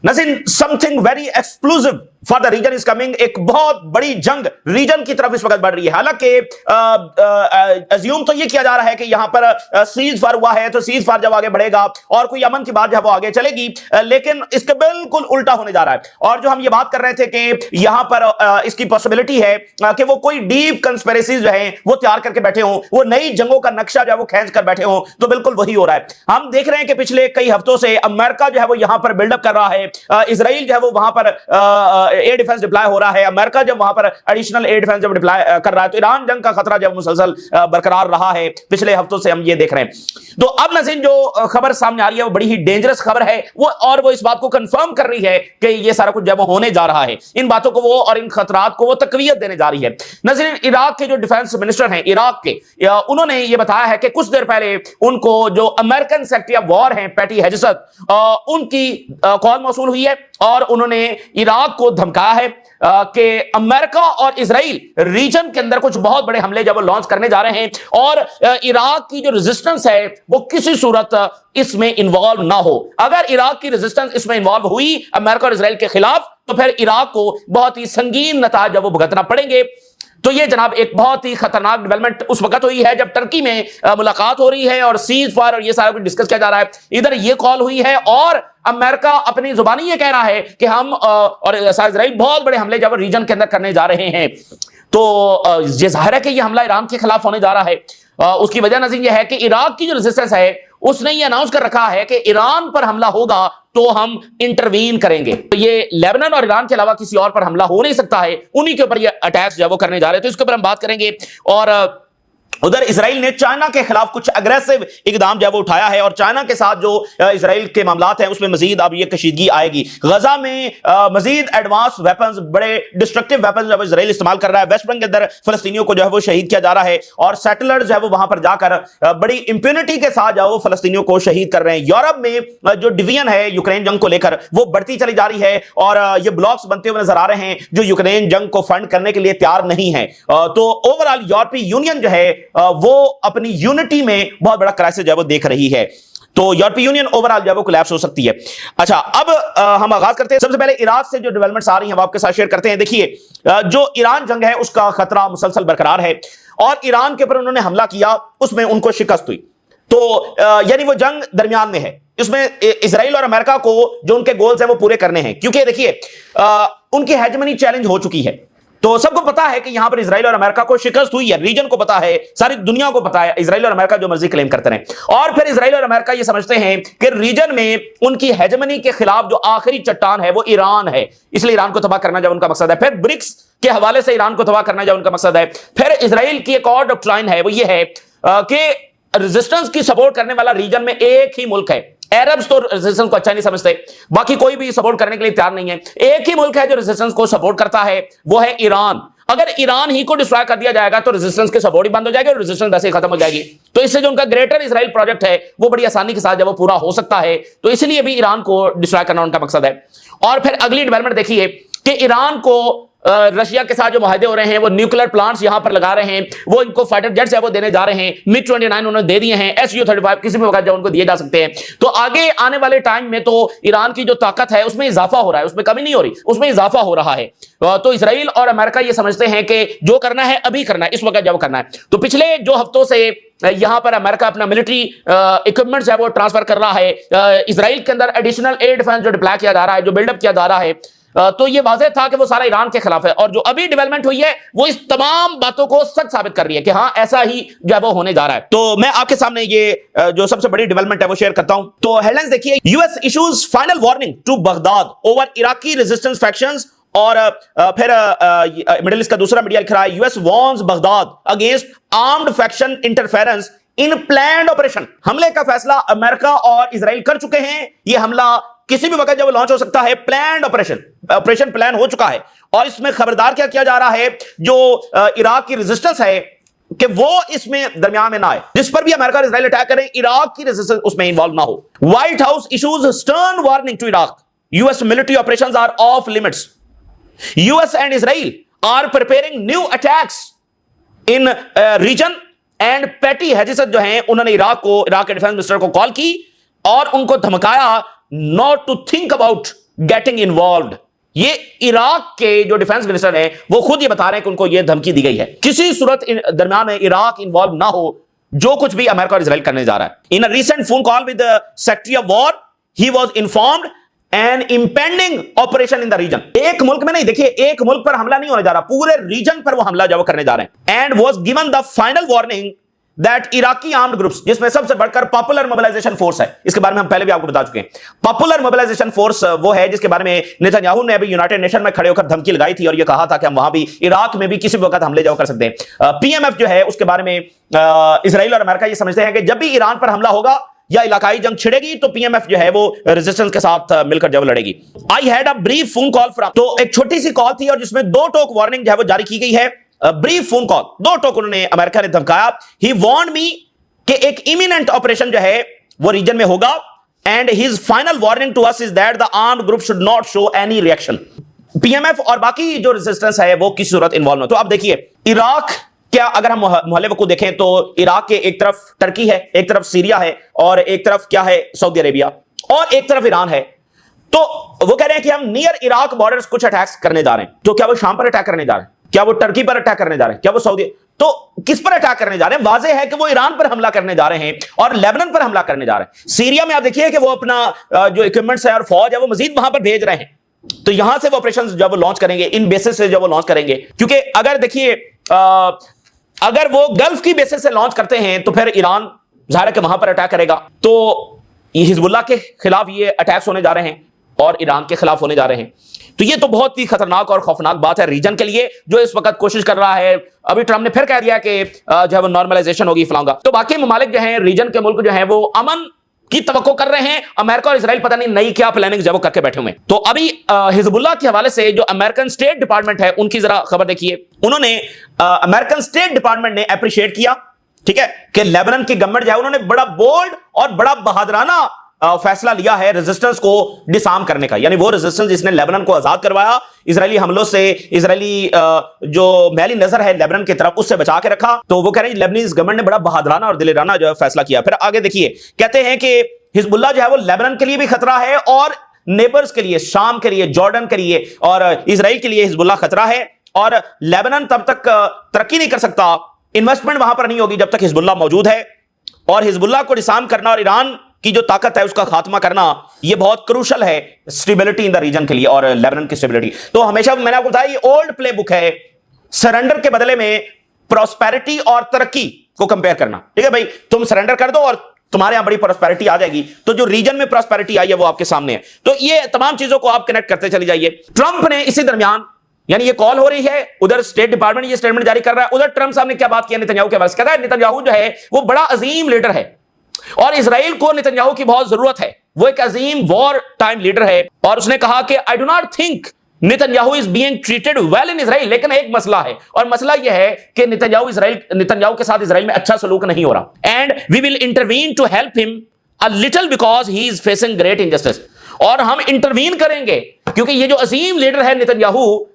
Nazir, something very explosive for the region is coming. एक बहुत बड़ी जंग रीजन की तरफ इस वक्त बढ़ रही है। हालांकि अज्यूम तो ये किया जा रहा है कि यहां पर सीज फायर हुआ है, तो सीज फायर जब आगे बढ़ेगा और कोई अमन की बात जो है वो आगे चलेगी, लेकिन इसके बिल्कुल उल्टा होने जा रहा है। और जो हम ये बात कर रहे थे कि यहां पर इसकी पॉसिबिलिटी है कि वो कोई डीप कंस्पिरेसी जो है वो तैयार करके बैठे हों, वो नई जंगों का नक्शा जो है वो खींच कर बैठे हों, तो बिल्कुल वही हो रहा है। हम देख रहे हैं कि पिछले कई हफ्तों से अमेरिका जो है वो यहां पर बिल्डअप कर रहा है, इजराइल जो है वो वहां पर एयर डिफेंस डिप्लॉय हो रहा है, अमेरिका जब वहां पर एडिशनल एयर डिफेंस जब डिप्लॉय कर रहा है, तो ईरान जंग का खतरा जब मुसलसल बरकरार रहा है पिछले हफ्तों से हम ये देख रहे हैं। तो अब नज़ीर जो खबर सामने आ रही है वो बड़ी ही डेंजरस खबर है, वो इस बात को कंफर्म कर रही है कि ये सारा कुछ जब होने जा रहा है, इन बातों को वो और इन खतरात को वो तकवीयत देने जा रही है। नज़ीर, इराक के जो डिफेंस मिनिस्टर हैं इराक के, उन्होंने ये बताया है कि कुछ देर पहले उनको जो अमेरिकन सेक्रेटरी ऑफ वॉर हैं पैटी हेजेसत, उनकी कॉल मौसूल हुई है और उन्होंने इराक को धमकाया है कि अमेरिका और इजराइल रीजन के अंदर कुछ बहुत बड़े हमले जब वो लॉन्च करने जा रहे हैं और इराक की जो रेजिस्टेंस है वो किसी सूरत इसमें इन्वॉल्व ना हो। अगर इराक की रेजिस्टेंस इसमें इन्वॉल्व हुई अमेरिका और इजराइल के खिलाफ, तो फिर इराक को बहुत ही संगीन नताज जब वो भुगतना पड़ेंगे। तो ये जनाब एक बहुत ही खतरनाक डेवलपमेंट उस वक्त हुई है जब टर्की में मुलाकात हो रही है और सीज फायर और ये सारा कुछ डिस्कस किया जा रहा है। इधर ये कॉल हुई है और अमेरिका अपनी जुबानी ये कह रहा है कि हम और इजराइल बहुत बड़े हमले जब रीजन के अंदर करने जा रहे हैं। तो ये जाहिर है कि ये हमला ईरान के खिलाफ होने जा रहा है। उसकी वजह नज़ीर ये है कि इराक की जो रेजिस्टेंस है उसने ये अनाउंस कर रखा है कि ईरान पर हमला होगा तो हम इंटरवीन करेंगे। तो ये लेबनान और ईरान के अलावा किसी और पर हमला हो नहीं सकता है, उन्हीं के ऊपर ये अटैक्स जो वो करने जा रहे हैं। तो इसके ऊपर हम बात करेंगे। और उधर इजराइल ने चाइना के खिलाफ कुछ अग्रेसिव इकदाम जो वो उठाया है और चाइना के साथ जो इजराइल के मामलात हैं उसमें मजीद अब ये कशीदगी आएगी। गजा में मजीद एडवांस वेपन्स, बड़े डिस्ट्रक्टिव वेपन्स जब इजराइल इस्तेमाल कर रहा है। वेस्ट बैंक के अंदर फलस्तीनियों को जो है वो शहीद किया जा रहा है और सेटलर्स जो है वो वहां पर जाकर बड़ी इंप्यूनिटी के साथ जो फलस्तीनियों को शहीद कर रहे हैं। यूरोप में जो डिवीजन है यूक्रेन जंग को लेकर वो बढ़ती चली जा रही है और ये ब्लॉक्स बनते हुए नजर आ रहे हैं जो यूक्रेन जंग को फंड करने के लिए तैयार नहीं है। तो ओवरऑल यूरोपीय यूनियन जो है वो अपनी यूनिटी में बहुत बड़ा क्राइसिस जो है वो देख रही है। तो यूरोपीय यूनियन ओवरऑल जो है वो कोलैप्स हो सकती है। अच्छा, अब हम आगाज करते हैं। सबसे पहले इराक से जो डेवलपमेंट्स आ रही हैं वो आपके साथ शेयर करते हैं। देखिए, जो ईरान जंग है उसका खतरा मुसलसल बरकरार है और ईरान के ऊपर उन्होंने हमला किया, उसमें उनको शिकस्त हुई। तो यानी वो जंग दरमियान में है, इसमें इजराइल और अमेरिका को जो उनके गोल्स हैं वो पूरे करने हैं, क्योंकि देखिए उनकी हेजेमनी चैलेंज हो चुकी है। तो सबको पता है कि यहां पर इजराइल और अमेरिका को शिकस्त हुई है, रीजन को पता है, सारी दुनिया को पता है। इजराइल और अमेरिका जो मर्जी क्लेम करते रहे और फिर इजराइल और अमेरिका ये समझते हैं कि रीजन में उनकी हेजेमनी के खिलाफ जो आखिरी चट्टान है वो ईरान है, इसलिए ईरान को तबाह करना जब उनका मकसद है। फिर ब्रिक्स के हवाले से ईरान को तबाह करना जब उनका मकसद है। फिर इजराइल की एक और डॉक्ट्राइन है, वो ये है कि रेजिस्टेंस की सपोर्ट करने वाला रीजन में एक ही मुल्क है। अरब्स तो रेजिस्टेंस को अच्छा नहीं समझते, बाकी कोई भी सपोर्ट करने के लिए तैयार नहीं है। एक ही मुल्क है जो रेजिस्टेंस को सपोर्ट करता है, वो है ईरान। अगर ईरान ही को डिस्ट्रॉय कर दिया जाएगा तो रेजिस्टेंस के सपोर्ट ही बंद हो जाएगी और रेजिस्टेंस वैसे ही खत्म हो जाएगी। तो इससे जो उनका ग्रेटर इजराइल प्रोजेक्ट है वो बड़ी आसानी के साथ जब वो पूरा हो सकता है, तो इसलिए भी ईरान को डिस्ट्रॉय करना उनका मकसद है। और फिर अगली डेवलपमेंट देखिए कि ईरान को रशिया के साथ जो मुआहदे हो रहे हैं, वो न्यूक्लियर प्लांट्स यहां पर लगा रहे हैं, वो इनको फाइटर जेट्स है वो देने जा रहे हैं। MiG-29 उन्होंने दे दिए हैं, Su-35 किसी भी वक्त जो उनको दिए जा सकते हैं। तो आगे आने वाले टाइम में तो ईरान की जो ताकत है उसमें इजाफा हो रहा है, उसमें कमी नहीं हो रही, उसमें इजाफा हो रहा है। तो इजराइल और अमेरिका ये समझते हैं कि जो करना है अभी करना है, इस वक्त जब करना है। तो पिछले जो हफ्तों से यहां पर अमेरिका अपना मिलिट्री इक्विपमेंट्स है वो ट्रांसफर कर रहा है। इजराइल के अंदर एडिशनल एयर डिफेंस जो डिप्लॉय किया जा रहा है, जो बिल्डअप किया जा रहा है, तो ये वाज़ेह था कि वो सारा ईरान के खिलाफ है। और जो अभी डेवलपमेंट हुई है वो इस तमाम बातों को सच साबित कर रही है कि हाँ ऐसा ही जो वो होने जा रहा है। तो मैं आपके सामने ये जो सबसे बड़ी डेवलपमेंट है वो शेयर करता हूं। तो हेडलाइंस देखिए, US issues final warning to Baghdad over Iraqi resistance factions. और फिर मिडिल ईस्ट का दूसरा मीडिया लिख रहा है, US warns Baghdad against armed faction interference in planned operation. हमले का फैसला अमेरिका और इजराइल कर चुके हैं। यह हमला किसी भी वक्त जब लॉन्च हो सकता है, प्लान्ड ऑपरेशन प्लान हो चुका है। और इसमें खबरदार क्या किया जा रहा है, जो इराक की रेजिस्टेंस है कि वो इसमें दरमियान में ना आए, जिस पर भी अमेरिका और इजराइल अटैक करें, इराक की रेजिस्टेंस उसमें इन्वॉल्व ना हो। White House issues stern warning to Iraq, US military operations are off limits. US and Israel are preparing new attacks in region and Pete Hegseth जो हैं उन्होंने Iraq के defence minister को call की और उनको धमकाया not to think about getting involved. ये इराक के जो डिफेंस मिनिस्टर हैं वो खुद ये बता रहे हैं कि उनको ये धमकी दी गई है, किसी सूरत दरमियान में इराक इन्वॉल्व ना हो जो कुछ भी अमेरिका और इजराइल करने जा रहा है। In a recent phone call with the secretary of war he was informed an impending operation in the region. एक मुल्क में नहीं, देखिए एक मुल्क पर हमला नहीं होने जा रहा, पूरे रीजन पर वो हमला जो करने जा रहे हैं। And was given the final warning that Iraqi armed groups, जिसमें सबसे बढ़कर पॉपुलर मोबिलाइजेशन फोर्स है, इसके बारे में हम पहले भी आपको बता चुके हैं। पॉपुलर मोबिलाइजेशन फोर्स वो है जिसके बारे में नेतन्याहू ने अभी यूनाइटेड नेशन में खड़े होकर धमकी लगाई थी और ये कहा था कि हम वहां भी इराक में भी किसी वक्त हमले जाओ कर सकते हैं। पीएमएफ जो है उसके बारे में इजराइल और अमेरिका ये समझते हैं कि जब भी ईरान पर हमला होगा या इलाकाई जंग छिड़ेगी तो पीएमएफ जो है वो रेजिस्टेंस के साथ मिलकर जब लड़ेगी। I had a brief phone call from, तो एक छोटी सी कॉल थी और जिसमें 2 टोक वार्निंग जो है वो जारी की गई है। ब्रीफ फोन कॉल, 2 टोक उन्होंने अमेरिका ने धमकाया। ही वार्न मी कि एक इमिनेंट ऑपरेशन जो है वो रीजन में होगा and his final warning to us is that the armed group should not show any reaction. PMF और बाकी जो रेजिस्टेंस है वो किसी सूरत इन्वॉल्व हो। तो आप देखिए इराक, क्या अगर हम मोहल्ले को देखें तो इराक के एक तरफ टर्की है, एक तरफ सीरिया है और एक तरफ क्या है सऊदी अरेबिया और एक तरफ ईरान है। तो वो कह रहे हैं कि हम नियर इराक बॉर्डर्स कुछ अटैक्स करने जा रहे हैं। तो क्या वो शाम पर अटैक करने जा रहे हैं, क्या वो टर्की पर अटैक करने जा रहे हैं, क्या वो सऊदी, तो किस पर अटैक करने जा रहे हैं? वाज़ेह है कि वो ईरान पर हमला करने जा रहे हैं और लेबनान पर हमला करने जा रहे हैं। सीरिया में आप देखिए कि वो अपना जो इक्विपमेंट्स है और फौज है वो मजीद वहां पर भेज रहे हैं। तो यहां से वो ऑपरेशन जब वो लॉन्च करेंगे, इन बेसिस से जब वो लॉन्च करेंगे, क्योंकि अगर देखिए अगर वो गल्फ की बेसिस से लॉन्च करते हैं तो फिर ईरान ज़ाहिर है कि वहां पर अटैक करेगा। तो ये हिजबुल्लाह के खिलाफ ये अटैक्स होने जा रहे हैं और ईरान के खिलाफ होने जा रहे हैं। तो ये तो बहुत ही खतरनाक और खौफनाक बात है रीजन के लिए, जो इस वक्त कोशिश कर रहा है। अभी ट्रम्प ने फिर कह दिया कि जो है वो नॉर्मलाइजेशन होगी फलांगा। तो बाकी ममालिक जो हैं, रीजन के मुल्क जो हैं वो अमन की तवक्को कर रहे हैं। अमेरिका और इजराइल पता नहीं नई क्या प्लानिंग जब वो करके बैठे हुए हैं। तो अभी हिजबुल्लाह के हवाले से जो अमेरिकन स्टेट डिपार्टमेंट है उनकी जरा खबर देखिए। उन्होंने अमेरिकन स्टेट डिपार्टमेंट ने अप्रिशिएट किया, ठीक है, कि लेबनान की गवर्नमेंट जो है उन्होंने बड़ा बोल्ड और बड़ा बहादुराना फैसला लिया है रेजिस्टेंस को डिसार्म करने का। यानी वो रेजिस्टेंस जिसने लेबनान को आजाद करवाया, इजरायली हमलों से इजरायली जो मैली नजर है लेबनान की तरफ उससे बचा के रखा। तो वो कह रहे हैं लेबनीज गवर्नमेंट ने बड़ा बहादुराना और दिलेराना जो है फैसला किया। फिर आगे देखिए, कहते हैं कि हिजबुल्लाह जो है वो लेबनान के लिए भी खतरा है और नेबर्स के लिए, शाम के लिए, जॉर्डन के लिए और इजराइल के लिए हिजबुल्लाह खतरा है। और लेबनान तब तक तरक्की नहीं कर सकता, इन्वेस्टमेंट वहां पर नहीं होगी जब तक हिजबुल्लाह मौजूद है। और हिजबुल्लाह को डिसार्म करना और ईरान की जो ताकत है उसका खात्मा करना, यह बहुत क्रूशल है स्टेबिलिटी इन द रीजन के लिए और लेबनान की स्टेबिलिटी। तो हमेशा मैंने आपको बताया ये ओल्ड प्ले बुक है, सरेंडर के बदले में प्रॉस्पेरिटी और तरक्की को कंपेयर करना। ठीक है भाई, तुम सरेंडर कर दो और तुम्हारे यहां बड़ी प्रॉस्पेरिटी आ जाएगी। तो जो रीजन में प्रॉस्पेरिटी आई है वो आपके सामने है। तो ये तमाम चीजों को आप कनेक्ट करते चली जाइए। ट्रंप ने इसी दरमियान, यानी ये कॉल हो रही है, उधर स्टेट डिपार्टमेंट ये स्टेटमेंट जारी कर रहा है, उधर ट्रंप साहब ने क्या बात किया नेतन्याहू के बारे में। कहता है नेतन्याहू जो है वो बड़ा अजीम लीडर है और इजराइल को नेतन्याहू की बहुत जरूरत है, वो एक अजीम वॉर टाइम लीडर है। और उसने कहा कि I do not think Netanyahu is being treated well in Israel. लेकिन एक मसला है और मसला यह है कि नेतन्याहू के साथ इजराइल में अच्छा सलूक नहीं हो रहा। And we will intervene to help him a little because he is facing great injustice. और हम इंटरवीन करेंगे क्योंकि ये जो अजीम लीडर है नेतन्याहू,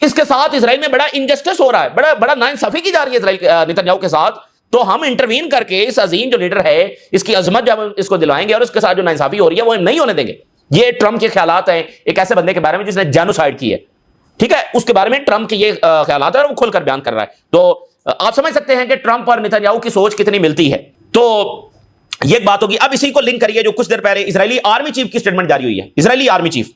इसके साथ इजराइल में बड़ा इनजस्टिस हो रहा है, बड़ा नाइंसाफी की जा रही है इजराइल नेतन्याहू के साथ। तो हम इंटरवीन करके इस अजीम जो लीडर है इसकी अजमत जब इसको दिलवाएंगे और उसके साथ जो नाइंसाफी हो रही है वो नहीं होने देंगे। ये ट्रंप के ख्यालात हैं एक ऐसे बंदे के बारे में जिसने जेनोसाइड की है, ठीक है, उसके बारे में ट्रंप के ये ख्यालात है और वो खुलकर बयान कर रहा है। तो आप समझ सकते हैं कि ट्रंप और नेतन्याहू की सोच कितनी मिलती है। तो ये एक बात होगी। अब इसी को लिंक करिए जो कुछ देर पहले इजरायली आर्मी चीफ की स्टेटमेंट जारी हुई है। इजरायली आर्मी चीफ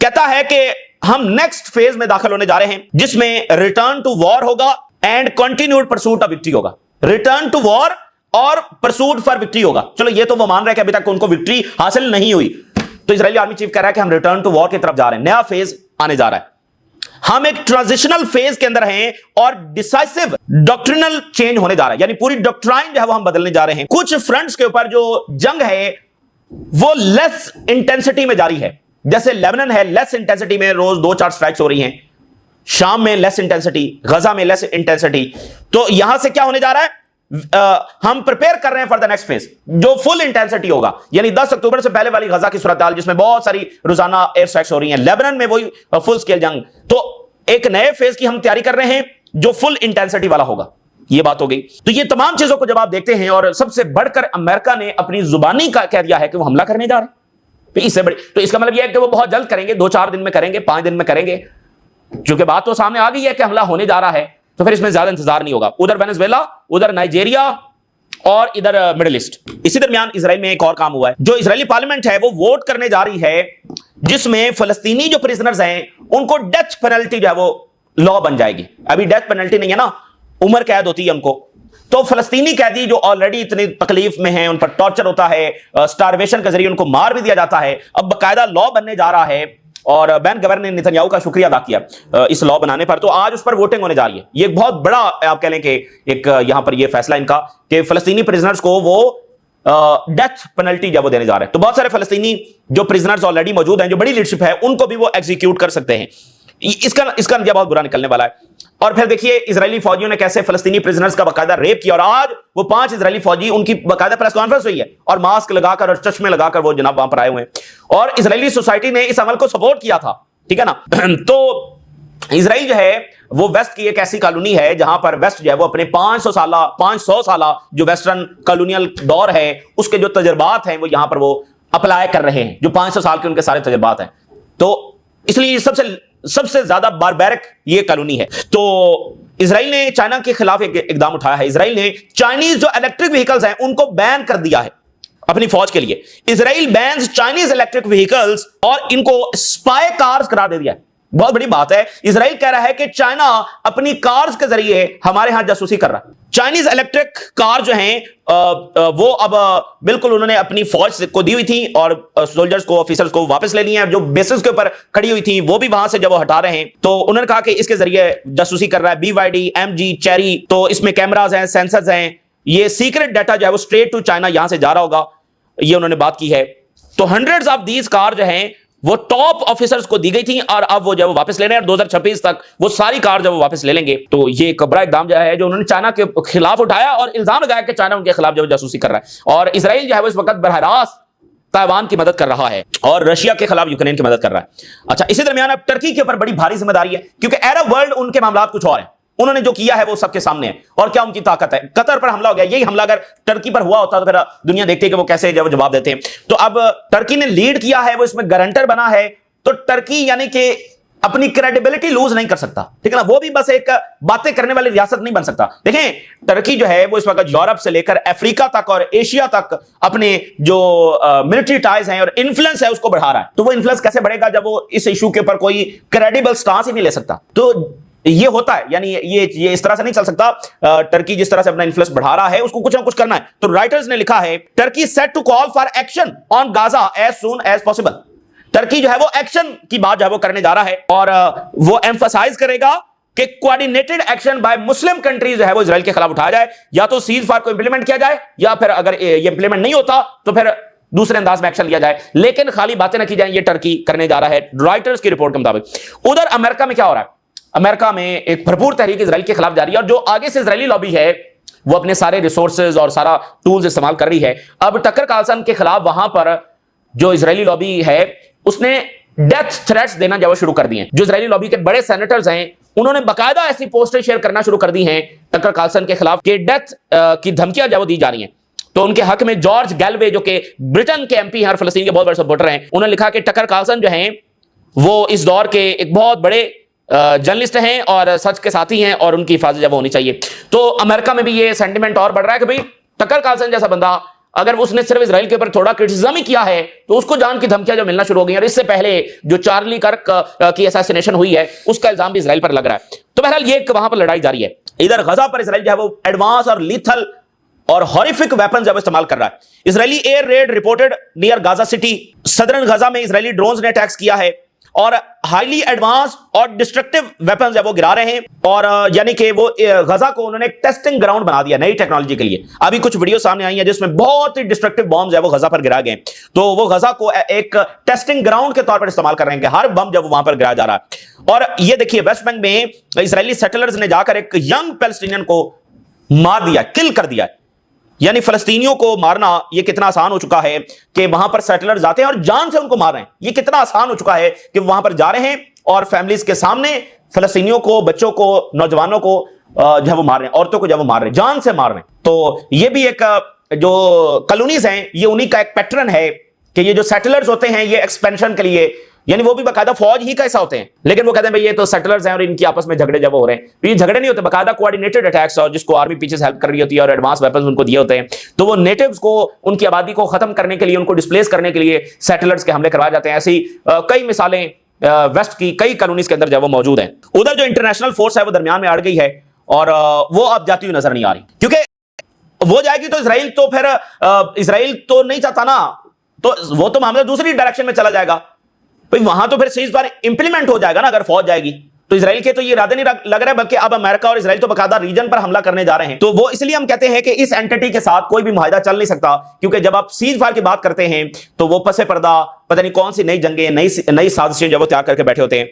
कहता है कि हम नेक्स्ट फेज में दाखिल होने जा रहे हैं जिसमें रिटर्न टू वॉर होगा and continued pursuit of victory होगा। रिटर्न टू वॉर और परसूट फॉर विक्ट्री होगा। चलो ये तो वो मान रहे हैं कि अभी तक उनको विक्ट्री हासिल नहीं हुई। तो इजरायली आर्मी चीफ कह रहा है कि हम रिटर्न टू वॉर की तरफ जा रहे हैं, नया फेज आने जा रहा है। हम एक ट्रांजिशनल फेज के अंदर हैं और डिसाइसिव डॉक्ट्रिनल चेंज होने जा रहा है, यानी पूरी डॉक्ट्राइन जो है वो हम बदलने जा रहे हैं। कुछ फ्रंट्स के ऊपर जो जंग है वो लेस इंटेंसिटी में जारी है। जैसे लेबनान है, लेस इंटेंसिटी में रोज 2-4 स्ट्राइक्स हो रही हैं। शाम में लेस इंटेंसिटी, गजा में लेस इंटेंसिटी। तो यहां से क्या होने जा रहा है, हम प्रिपेयर कर रहे हैं फॉर द नेक्स्ट फेज जो फुल इंटेंसिटी होगा, यानी 10 अक्टूबर से पहले वाली गजा की सूरत हाल जिसमें बहुत सारी रोजाना एयर स्ट्राइक्स हो रही हैं। लेबनान में वही फुल स्केल जंग। तो एक नए फेज की हम तैयारी कर रहे हैं जो फुल इंटेंसिटी वाला होगा। ये बात हो गई। तो ये तमाम चीजों को जब आप देखते हैं, और सबसे बढ़कर अमेरिका ने अपनी जुबानी का कह दिया है कि वो हमला करने जा रहे हैं। تو اس سے بڑی تو اس کا مطلب یہ ہے کہ وہ بہت جلد کریں گے, 2-4 دن میں کریں گے, 5 دن میں کریں گے, چونکہ بات تو سامنے آ گئی ہے کہ حملہ ہونے جا رہا ہے, تو پھر اس میں زیادہ انتظار نہیں ہوگا. ادھر وینزویلا, ادھر نائجیریا اور ادھر مڈل ایسٹ. اسی درمیان اسرائیل میں ایک اور کام ہوا ہے. جو اسرائیلی پارلیمنٹ ہے وہ ووٹ کرنے جا رہی ہے جس میں فلسطینی جو پرزنرز ہیں ان کو ڈیتھ پینلٹی جو ہے وہ لا بن جائے گی. ابھی ڈیتھ پینلٹی نہیں ہے نا, عمر قید ہوتی ہے ان کو. تو فلسطینی قیدی جو آلریڈی اتنی تکلیف میں ہیں, ان پر ٹارچر ہوتا ہے, سٹارویشن کے ذریعے ان کو مار بھی دیا جاتا ہے, اب باقاعدہ لا بننے جا رہا ہے. اور بین گورنر نے نیتنیاہو کا شکریہ ادا کیا اس لا بنانے پر. تو آج اس پر ووٹنگ ہونے جا رہی ہے. یہ ایک بہت بڑا آپ کہہ لیں کہ ایک یہاں پر یہ فیصلہ ان کا کہ فلسطینی پرزنرز کو وہ ڈیتھ پینلٹی جب وہ دینے جا رہے ہیں. تو بہت سارے فلسطینی جو پرزنرز آلریڈی موجود ہیں, جو بڑی لیڈرشپ ہے, ان کو بھی وہ ایگزیکیوٹ کر سکتے ہیں. اس کا نتیجہ بہت برا نکلنے والا ہے. اور پھر دیکھیے اسرائیلی فوجیوں نے کیسے فلسطینی پرزنرز کا باقاعدہ ریپ کیا, اور آج وہ 5 اسرائیلی فوجی, ان کی باقاعدہ پریس کانفرنس ہوئی ہے اور ماسک لگا کر اور چشمے لگا کر وہ جناب وہاں پر آئے ہوئے ہیں. اور اسرائیلی سوسائٹی نے اس عمل کو سپورٹ کیا تھا, ٹھیک ہے نا. تو اسرائیل جو ہے وہ ویسٹ کی ایک ایسی کالونی ہے جہاں پر ویسٹ جو ہے وہ اپنے 500 سالہ جو ویسٹرن کالونیل دور ہے اس کے جو تجربات ہیں وہ یہاں پر وہ اپلائی کر رہے ہیں, جو 500 سال کے ان کے سارے تجربات ہیں. تو اس لیے سب سے زیادہ باربیرک یہ کالونی ہے. تو اسرائیل نے چائنا کے خلاف ایک اقدام اٹھایا ہے. اسرائیل نے چائنیز جو الیکٹرک وہیکلز ہیں ان کو بین کر دیا ہے اپنی فوج کے لیے. اسرائیل بینز چائنیز الیکٹرک وہیکلز اور ان کو اسپائی کارز قرار دے دیا ہے. بہت بڑی بات ہے. اسرائیل کہہ رہا ہے کہ چائنا اپنی کارز کے ذریعے ہمارے ہاں جاسوسی کر رہا ہے. چائنیز الیکٹرک کار جو ہیں وہ اب بالکل انہوں نے اپنی فوج کو دی ہوئی تھی اور سولجرز کو, آفیسرز کو واپس لے لی ہیں. جو بیسز کے اوپر کھڑی ہوئی تھی وہ بھی وہاں سے جب وہ ہٹا رہے ہیں تو انہوں نے کہا کہ اس کے ذریعے جاسوسی کر رہا ہے BYD, MG, چیری. تو اس میں کیمراز ہیں, سینسرز ہیں, یہ سیکرٹ ڈیٹا جو ہے وہ اسٹریٹ ٹو چائنا یہاں سے جا رہا ہوگا, یہ انہوں نے بات کی ہے. تو ہنڈریڈز آف دیز کار جو ہیں وہ ٹاپ آفیسرز کو دی گئی تھی اور اب وہ جب واپس لے رہے ہیں, 2026 تک وہ ساری کار جب واپس لے لیں گے. تو یہ ایک بڑا اقدام جو ہے جو انہوں نے چائنا کے خلاف اٹھایا اور الزام لگایا کہ چائنا ان کے خلاف جب جاسوسی کر رہا ہے. اور اسرائیل جو ہے وہ اس وقت براہ راست تائیوان کی مدد کر رہا ہے اور رشیا کے خلاف یوکرین کی مدد کر رہا ہے. اچھا, اسی درمیان اب ٹرکی کے اوپر بڑی بھاری ذمہ داری ہے کیونکہ عرب ورلڈ ان کے معاملات کچھ اور ہیں. انہوں نے جو کیا ہے وہ سب کے سامنے ہے اور کیا ان کی طاقت ہے. قطر پر حملہ ہو گیا, یہی حملہ اگر ٹرکی پر ہوا ہوتا تو پھر دنیا دیکھتی ہے کہ وہ کیسے جواب دیتے ہیں. تو اب ٹرکی نے لیڈ کیا ہے, وہ اس میں گارنٹر بنا ہے. تو ٹرکی یعنی کہ اپنی کریڈیبلٹی لوز نہیں کر سکتا, ٹھیک ہے نا. وہ بھی بس ایک باتیں کرنے والی ریاست نہیں بن سکتا. دیکھیں ٹرکی جو ہے وہ اس وقت یورپ سے لے کر افریقہ تک اور ایشیا تک اپنے جو ملٹری ٹائز ہیں اور انفلوئنس ہے اس کو بڑھا رہا ہے. تو وہ انفلوئنس کیسے بڑھے گا جب وہ اس ایشو کے اوپر کوئی کریڈیبل سٹانس ہی نہیں لے سکتا. تو یہ ہوتا ہے, یعنی یہ اس طرح سے نہیں چل سکتا. ٹرکی جس طرح سے اپنا انفلوئنس بڑھا رہا ہے اس کو کچھ نہ کچھ کرنا ہے. تو رائٹرز نے لکھا ہے Turkey set to call for action on Gaza as soon as possible. Turkey جو ہے وہ ایکشن کی بات جو ہے وہ کرنے جا رہا ہے اور وہ ایمفسائز کرے گا کہ کوآرڈینیٹڈ ایکشن بائی مسلم کنٹریز جو ہے وہ اسرائیل کے خلاف اٹھایا جائے. یا تو سیز فائر کو امپلیمنٹ کیا جائے یا پھر اگر یہ امپلیمنٹ نہیں ہوتا تو پھر دوسرے انداز میں ایکشن لیا جائے, لیکن خالی باتیں نہ کی جائیں. یہ ٹرکی کرنے جا رہا ہے رائٹرز کی رپورٹ کے مطابق. ادھر امریکہ میں کیا ہو رہا ہے؟ امریکہ میں ایک بھرپور تحریک اسرائیل کے خلاف جاری ہے اور جو آگے سے اسرائیلی لابی ہے وہ اپنے سارے ریسورسز اور سارا ٹولز استعمال کر رہی ہے. اب ٹکر کارلسن کے خلاف وہاں پر جو اسرائیلی لابی ہے اس نے ڈیتھ تھریٹس دینا جو شروع کر دی ہیں. جو اسرائیلی لابی کے بڑے سینیٹرز ہیں انہوں نے باقاعدہ ایسی پوسٹیں شیئر کرنا شروع کر دی ہیں ٹکر کارلسن کے خلاف کہ ڈیتھ کی دھمکیاں جو دی جا رہی ہیں. تو ان کے حق میں جارج گیلوے جو کہ برٹن کے MP ہیں اور فلسطین کے بہت بڑے سپورٹر ہیں, انہوں نے لکھا کہ ٹکر کارلسن جو ہیں وہ اس دور کے ایک بہت بڑے جرنلسٹ ہیں اور سچ کے ساتھی ہیں اور ان کی حفاظت جب ہونی چاہیے. تو امریکہ میں بھی یہ سینٹیمنٹ اور بڑھ رہا ہے کہ بھئی ٹکر کارلسن جیسا بندہ اگر اس نے صرف اسرائیل کے اوپر تھوڑا کرٹیسزم ہی کیا ہے تو اس کو جان کی دھمکیاں جو ملنا شروع ہو گئی ہیں. اور اس سے پہلے جو چارلی کرک کی اساسینیشن ہوئی ہے اس کا الزام بھی اسرائیل پر لگ رہا ہے. تو بہرحال یہ وہاں پر لڑائی جاری ہے. ادھر غزہ پر اسرائیل جو ہے وہ ایڈوانس اور لیتھل اور ہاریفک ویپنز جب استعمال کر رہا ہے. Israeli air raid reported near Gaza city. Southern Gaza میں اسرائیلی ڈرونز نے اٹیکس کیا ہے اور ہائیلی ایڈوانس اور ڈسٹرکٹیو ویپنز جو وہ گرا رہے ہیں. اور یعنی کہ وہ غزہ کو انہوں نے ایک ٹیسٹنگ گراؤنڈ بنا دیا نئی ٹیکنالوجی کے لیے. ابھی کچھ ویڈیو سامنے آئی ہیں جس میں بہت ہی ڈسٹرکٹیو بمز ہے وہ غزہ پر گرا گئے. تو وہ غزہ کو ایک ٹیسٹنگ گراؤنڈ کے طور پر استعمال کر رہے ہیں کہ ہر بم جب وہاں پر گرایا جا رہا ہے. اور یہ دیکھیے ویسٹ بینک میں اسرائیلی سیٹلرز نے جا کر ایک ینگ پیلسٹینین کو مار دیا, کل کر دیا. یعنی فلسطینیوں کو مارنا یہ کتنا آسان ہو چکا ہے کہ وہاں پر سیٹلرز آتے ہیں اور جان سے ان کو مار رہے ہیں. یہ کتنا آسان ہو چکا ہے کہ وہاں پر جا رہے ہیں اور فیملیز کے سامنے فلسطینیوں کو, بچوں کو, نوجوانوں کو جو ہے وہ مار رہے ہیں, عورتوں کو جو ہے وہ مار رہے ہیں, جان سے مار رہے ہیں. تو یہ بھی ایک جو کالونیز ہیں یہ انہی کا ایک پیٹرن ہے کہ یہ جو سیٹلرز ہوتے ہیں یہ ایکسپینشن کے لیے، یعنی وہ بھی باقاعدہ فوج ہی کا ایسا ہوتے ہیں، لیکن وہ کہتے ہیں بھئی یہ تو سیٹلرز ہیں اور ان کی آپس میں جھگڑے جب ہو رہے ہیں، یہ جھگڑے نہیں ہوتے، باقاعدہ کوآرڈینیٹڈ اٹیکس، اور جس کو آرمی پیچھے سے ہیلپ کر رہی ہوتی ہے اور ایڈوانس ویپنز ان کو دیے ہوتے ہیں، تو وہ نیٹیوز کو، ان کی آبادی کو ختم کرنے کے لیے، ان کو ڈسپلیس کرنے کے لیے سیٹلرز کے حملے کروائے جاتے ہیں۔ ایسی کئی مثالیں ویسٹ کی کئی کالونیز کے اندر جو وہ موجود ہیں۔ ادھر جو انٹرنیشنل فورس ہے وہ درمیان میں اڑ گئی ہے اور وہ اب جاتی ہوئی نظر نہیں آ رہی، کیونکہ وہ جائے گی تو اسرائیل تو پھر اسرائیل تو نہیں چاہتا نا، تو وہ تو معاملہ دوسری ڈائریکشن میں چلا جائے گا، وہاں تو پھر سیز فائر امپلیمنٹ ہو جائے گا نا اگر فوج جائے گی تو۔ اسرائیل کے تو یہ ارادے نہیں لگ رہے، بلکہ اب امریکہ اور اسرائیل تو باقاعدہ ریجن پر حملہ کرنے جا رہے ہیں۔ تو وہ اس لیے ہم کہتے ہیں کہ اس اینٹی کے ساتھ کوئی بھی معاہدہ چل نہیں سکتا، کیونکہ جب آپ سیز فائر کی بات کرتے ہیں تو وہ پس پردہ پتہ نہیں کون سی نئی جنگیں، نئی سازشیں جب وہ تیار کر کے بیٹھے ہوتے ہیں۔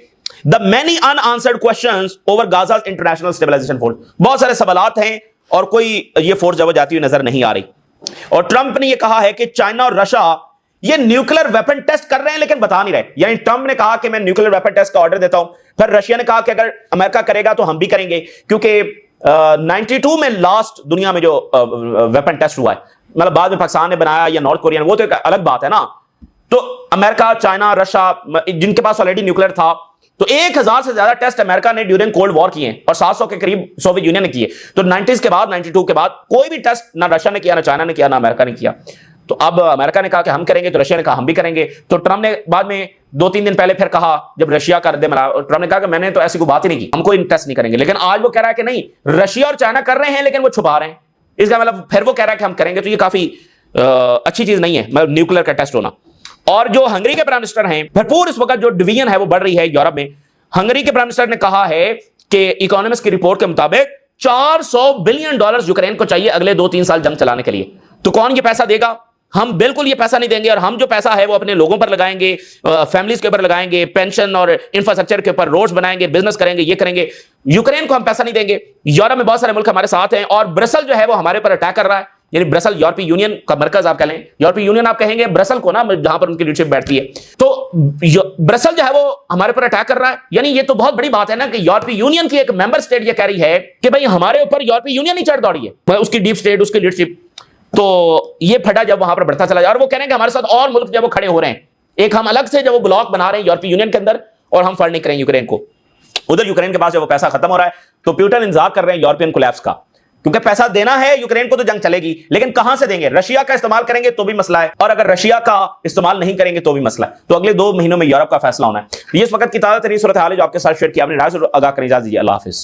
The many unanswered questions over Gaza's international stabilization force، بہت سارے سوالات ہیں اور کوئی یہ فورس جب وہ جاتی ہوئی نظر نہیں آ رہی۔ اور ٹرمپ نے یہ کہا ہے کہ چائنا اور رشیا یہ نیوکلیر ویپن ٹیسٹ کر رہے ہیں لیکن بتا نہیں رہے، یعنی ٹرمپ نے کہا کہ میں نیوکلیر ویپن ٹیسٹ کا آرڈر دیتا ہوں، پھر رشیا نے کہا کہ اگر امریکہ کرے گا تو ہم بھی کریں گے، کیونکہ 92 میں لاسٹ دنیا میں جو ویپن ٹیسٹ ہوا ہے، مطلب بعد میں پاکستان نے بنایا یا نارتھ کوریا نے، وہ تو ایک الگ بات ہے نا۔ تو امریکہ، چائنا، رشیا جن کے پاس آلریڈی نیوکلیر تھا، تو 1000 سے زیادہ ٹیسٹ امریکہ نے ڈیورنگ کولڈ وار کیے ہیں اور 700 کے قریب سوویت یونین نے کیے۔ تو 90s کے بعد، 92 کے بعد کوئی بھی ٹیسٹ نہ رشیا نے کیا، نہ چائنا نے کیا، نہ امریکہ نے کیا۔ تو اب امریکہ نے کہا کہ ہم کریں گے، تو رشیا نے کہا ہم بھی کریں گے۔ تو ٹرمپ نے بعد میں 2-3 دن پہلے پھر کہا، جب رشیا کا رد ملا، ٹرمپ نے کہا کہ میں نے تو ایسی کوئی بات ہی نہیں کی، ہم کوئی ٹیسٹ نہیں کریں گے۔ لیکن آج وہ کہہ رہا ہے کہ نہیں، رشیا اور چائنا کر رہے ہیں لیکن وہ چھپا رہے ہیں، اس کا مطلب پھر وہ کہہ رہا ہے کہ ہم کریں گے۔ تو یہ کافی اچھی چیز نہیں ہے، مطلب نیوکلیر کا ٹیسٹ ہونا۔ اور جو ہنگری کے پرائم منسٹر ہیں، بھرپور اس وقت جو ڈویژن ہے وہ بڑھ رہی ہے یورپ میں۔ ہنگری کے پرائم منسٹر نے کہا ہے کہ اکانومسٹ کی رپورٹ کے مطابق $400 بلین یوکرین کو چاہیے اگلے 2-3 سال جنگ چلانے کے لیے۔ تو کون یہ پیسہ دے گا؟ ہم بالکل یہ پیسہ نہیں دیں گے، اور ہم جو پیسہ ہے وہ اپنے لوگوں پر لگائیں گے، فیملیز کے اوپر لگائیں گے، پینشن اور انفراسٹرکچر کے اوپر، روڈز بنائیں گے، بزنس کریں گے، یہ کریں گے۔ یوکرین کو ہم پیسہ نہیں دیں گے۔ یورپ میں بہت سارے ملک ہمارے ساتھ ہیں، اور برسل جو ہے وہ ہمارے پر اٹیک کر رہا ہے، یعنی برسل یورپی یونین کا مرکز آپ کہہ لیں، یورپی یونین آپ کہیں گے برسل کو نا، جہاں پر ان کی لیڈرشپ بیٹھتی ہے۔ تو برسل جو ہے وہ ہمارے پر اٹیک کر رہا ہے، یعنی یہ تو بہت بڑی بات ہے نا کہ یورپی یونین کی ایک ممبر اسٹیٹ یہ کہہ رہی ہے کہ بھئی ہمارے اوپر یورپی یونین ہی چڑھ دوڑی ہے، اس کی ڈیپ اسٹیٹ، اس کی لیڈرشپ۔ تو یہ پھٹا جب وہاں پر بڑھتا چلا جائے، اور وہ کہہ رہے ہیں کہ ہمارے ساتھ اور ملک جب وہ کھڑے ہو رہے ہیں، ایک ہم الگ سے جب وہ بلاک بنا رہے ہیں یورپی یونین کے اندر، اور ہم فنڈ نہیں کریں یوکرین کو۔ ادھر یوکرین کے پاس جب وہ پیسہ ختم ہو رہا ہے تو پیوٹن انتظار کر رہے ہیں یورپین کولیپس کا، کیونکہ پیسہ دینا ہے یوکرین کو تو جنگ چلے گی، لیکن کہاں سے دیں گے؟ رشیا کا استعمال کریں گے تو بھی مسئلہ ہے، اور اگر رشیا کا استعمال نہیں کریں گے تو بھی مسئلہ ہے۔ تو اگلے 2 مہینوں میں یورپ کا فیصلہ ہونا ہے۔ یہ اس وقت کی تازہ ترین صورتحال ہے جو آپ کے ساتھ شیئر کیا، اپنی رائے سے آگاہ کریں۔ اجازت دیجیے، اللہ حافظ۔